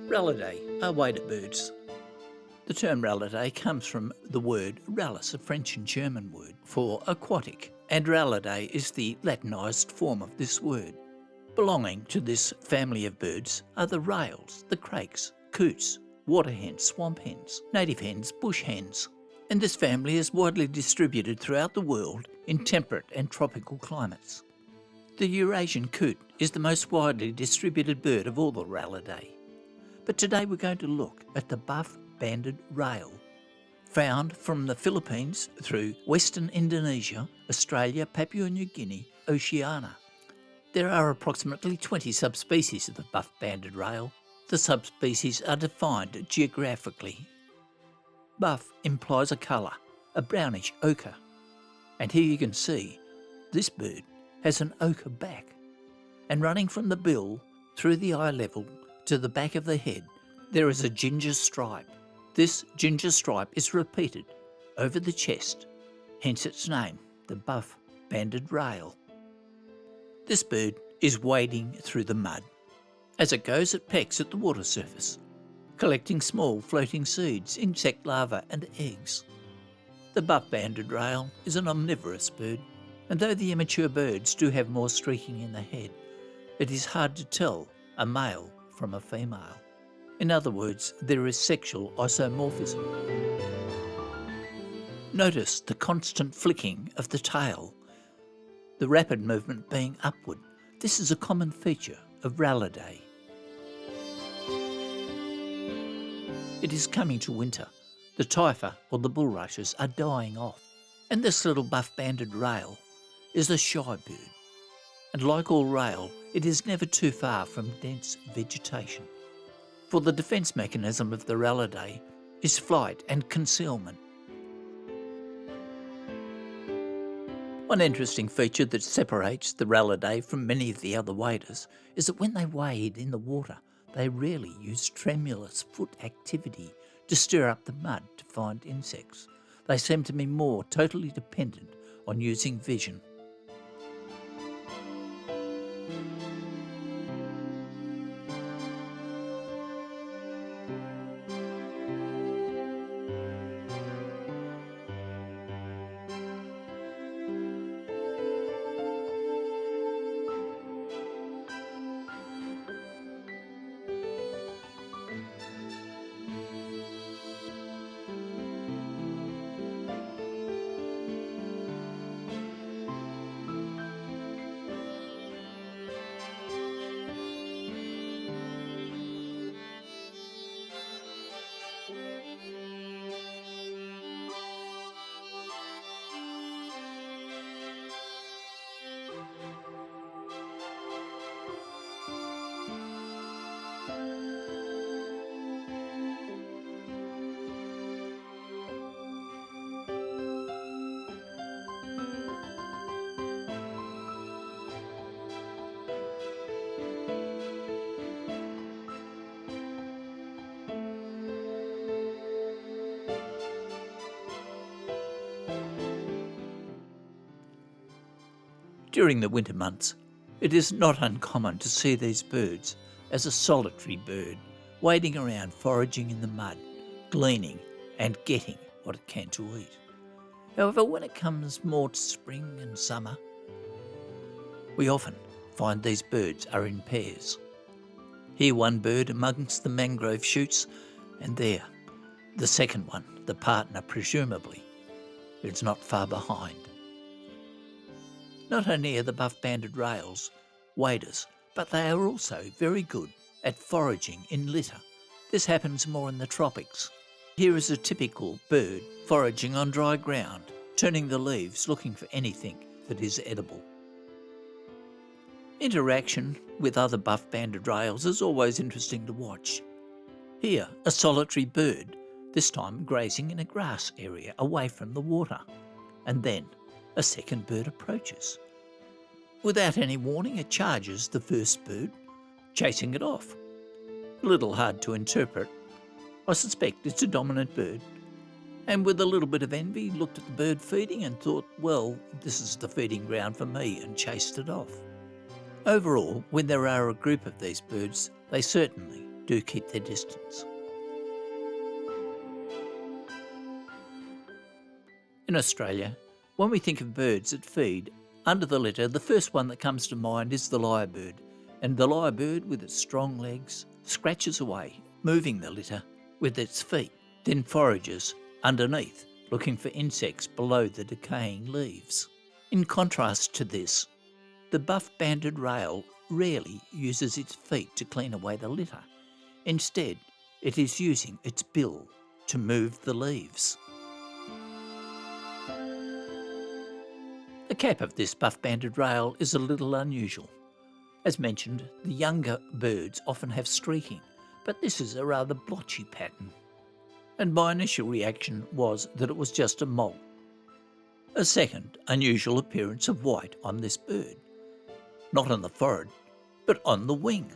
Rallidae are waded birds. The term rallidae comes from the word rallus, a French and German word for aquatic, and rallidae is the Latinised form of this word. Belonging to this family of birds are the rails, the crakes, coots, water hens, swamp hens, native hens, bush hens, and this family is widely distributed throughout the world in temperate and tropical climates. The Eurasian coot is the most widely distributed bird of all the rallidae. But today we're going to look at the buff-banded rail, found from the Philippines through Western Indonesia, Australia, Papua New Guinea, Oceania. There are approximately 20 subspecies of the buff-banded rail. The subspecies are defined geographically. Buff implies a colour, a brownish ochre. And here you can see this bird has an ochre back, and running from the bill through the eye level to the back of the head, there is a ginger stripe. This ginger stripe is repeated over the chest, hence its name, the buff-banded rail. This bird is wading through the mud. As it goes, it pecks at the water surface, collecting small floating seeds, insect larvae and eggs. The buff-banded rail is an omnivorous bird, and though the immature birds do have more streaking in the head, it is hard to tell a male from a female. In other words, there is sexual isomorphism. Notice the constant flicking of the tail, the rapid movement being upward. This is a common feature of rallidae. It is coming to winter. The taifa or the bulrushes are dying off, and this little buff-banded rail is a shy bird. And like all rail, it is never too far from dense vegetation. For the defence mechanism of the rallidae is flight and concealment. One interesting feature that separates the rallidae from many of the other waders is that when they wade in the water, they rarely use tremulous foot activity to stir up the mud to find insects. They seem to be more totally dependent on using vision. During the winter months, it is not uncommon to see these birds as a solitary bird, wading around foraging in the mud, gleaning and getting what it can to eat. However, when it comes more to spring and summer, we often find these birds are in pairs. Here one bird amongst the mangrove shoots, and there, the second one, the partner presumably, is not far behind. Not only are the buff-banded rails waders, but they are also very good at foraging in litter. This happens more in the tropics. Here is a typical bird foraging on dry ground, turning the leaves looking for anything that is edible. Interaction with other buff-banded rails is always interesting to watch. Here, a solitary bird, this time grazing in a grass area away from the water, and then a second bird approaches. Without any warning, it charges the first bird, chasing it off. A little hard to interpret. I suspect it's a dominant bird, and with a little bit of envy looked at the bird feeding and thought, well, this is the feeding ground for me, and chased it off. Overall, when there are a group of these birds, they certainly do keep their distance. In Australia, when we think of birds that feed under the litter, the first one that comes to mind is the lyrebird, and the lyrebird with its strong legs scratches away, moving the litter with its feet, then forages underneath, looking for insects below the decaying leaves. In contrast to this, the buff-banded rail rarely uses its feet to clean away the litter. Instead, it is using its bill to move the leaves. The cap of this buff-banded rail is a little unusual. As mentioned, the younger birds often have streaking, but this is a rather blotchy pattern. And my initial reaction was that it was just a moult. A second unusual appearance of white on this bird. Not on the forehead, but on the wing.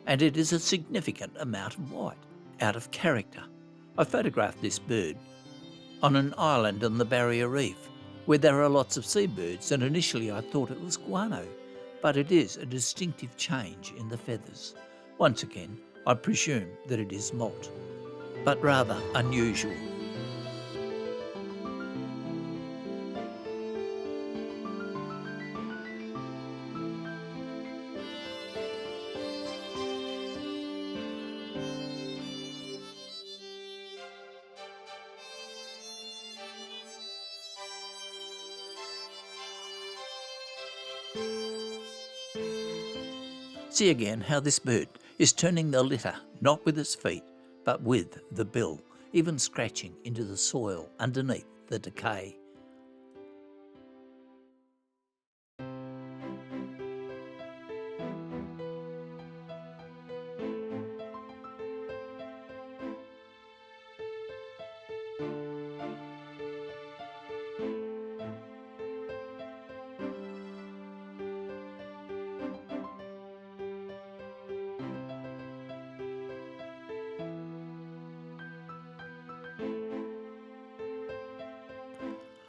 And it is a significant amount of white, out of character. I photographed this bird on an island on the Barrier Reef, where there are lots of seabirds, and initially I thought it was guano, but it is a distinctive change in the feathers. Once again, I presume that it is moult, but rather unusual. See again how this bird is turning the litter not with its feet, but with the bill, even scratching into the soil underneath the decay.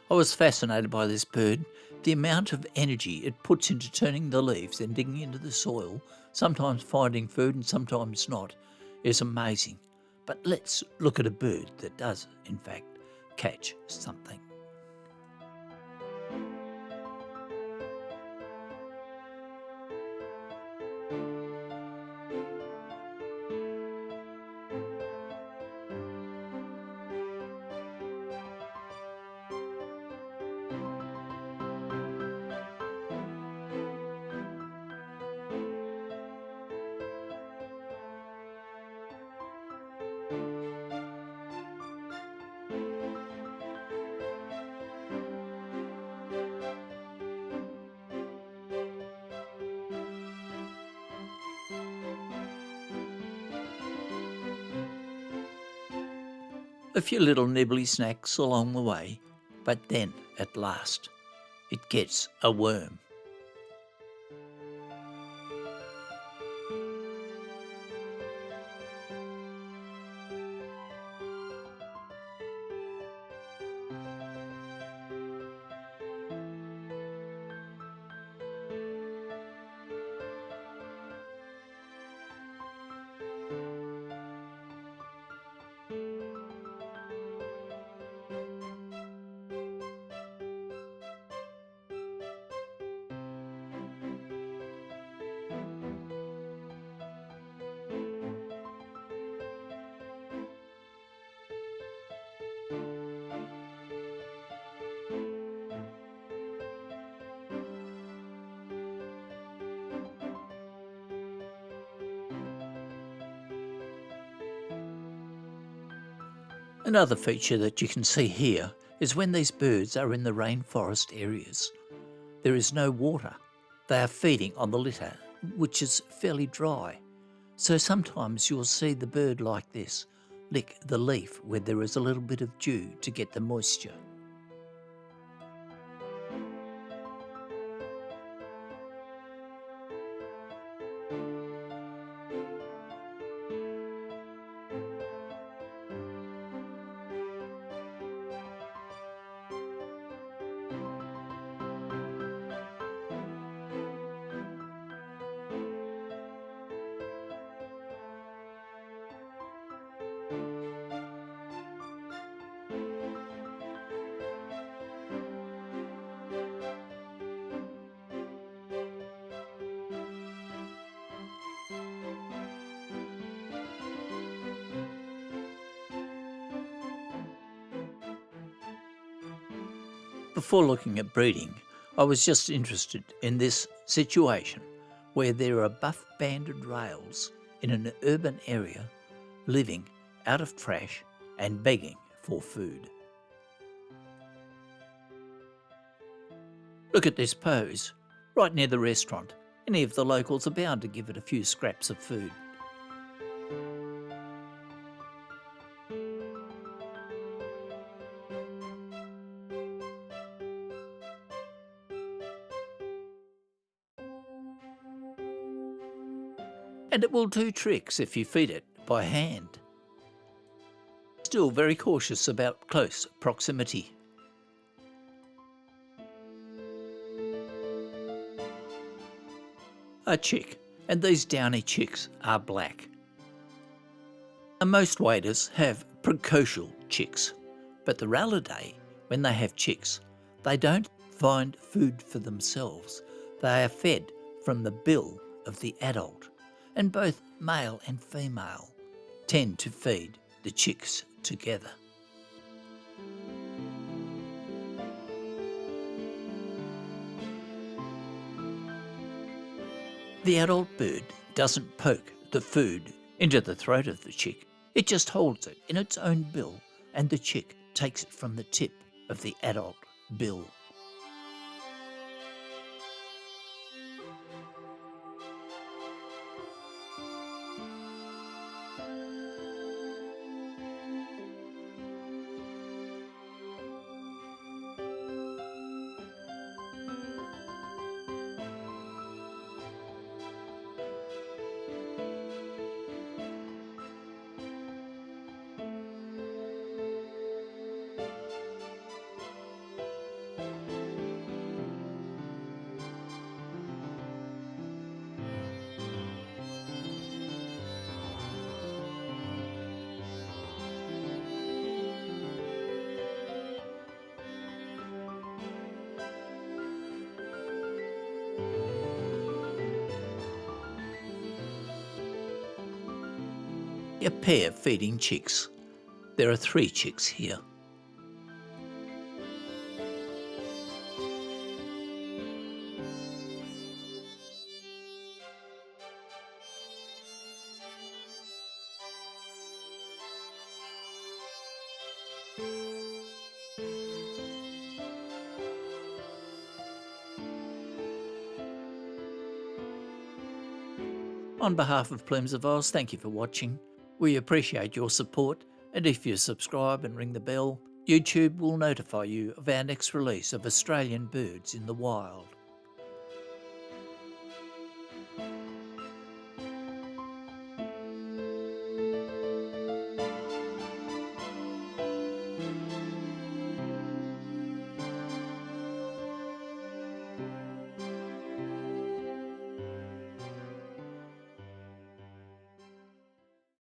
I was fascinated by this bird. The amount of energy it puts into turning the leaves and digging into the soil, sometimes finding food and sometimes not, is amazing. But let's look at a bird that does, in fact, catch something. A few little nibbly snacks along the way, but then, at last, it gets a worm. Another feature that you can see here is when these birds are in the rainforest areas. There is no water. They are feeding on the litter, which is fairly dry. So sometimes you'll see the bird like this lick the leaf where there is a little bit of dew to get the moisture. Before looking at breeding, I was just interested in this situation where there are buff-banded rails in an urban area living out of trash and begging for food. Look at this pose, right near the restaurant. Any of the locals are bound to give it a few scraps of food. And it will do tricks if you feed it by hand. Still very cautious about close proximity. A chick, and these downy chicks are black. And most waders have precocial chicks, but the Rallidae, when they have chicks, they don't find food for themselves. They are fed from the bill of the adult, and both male and female tend to feed the chicks together. The adult bird doesn't poke the food into the throat of the chick. It just holds it in its own bill, and the chick takes it from the tip of the adult bill. A pair feeding chicks. There are 3 chicks here. On behalf of Plumes of Oz, thank you for watching. We appreciate your support, and if you subscribe and ring the bell, YouTube will notify you of our next release of Australian birds in the wild.